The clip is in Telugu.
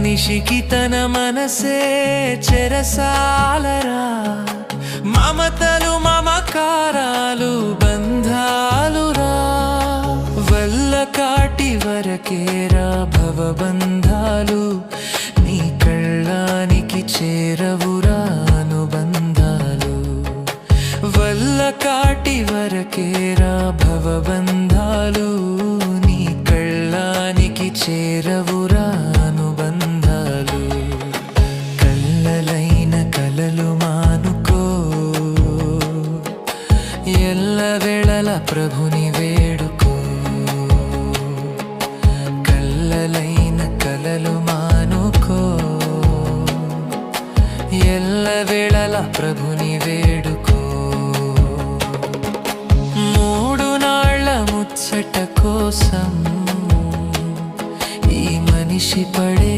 మనిషికి తన మనసే చెరసాలరా, మమతలు మమకారాలు బంధాలురా, వల్ల కాటి వరకేరా భవబంధాలు, నీ కళ్ళానికి చేరవురా అనుబంధాలు, వల్ల కాటి వరకేరా భవబంధాలు, నీ కళ్ళానికి చేరవురా అనుబంధాలు. కళ్ళలైన కలలు మానుకో, ఎల్లవేళల ప్రభుని వేడుకో. కళ్ళలైన కలలు మానుకో, ఎల్లవేళల ప్రభుని వేడుకో. మూడు నాళ్ళ ముచ్చట కోసం ఈ మనిషి పడే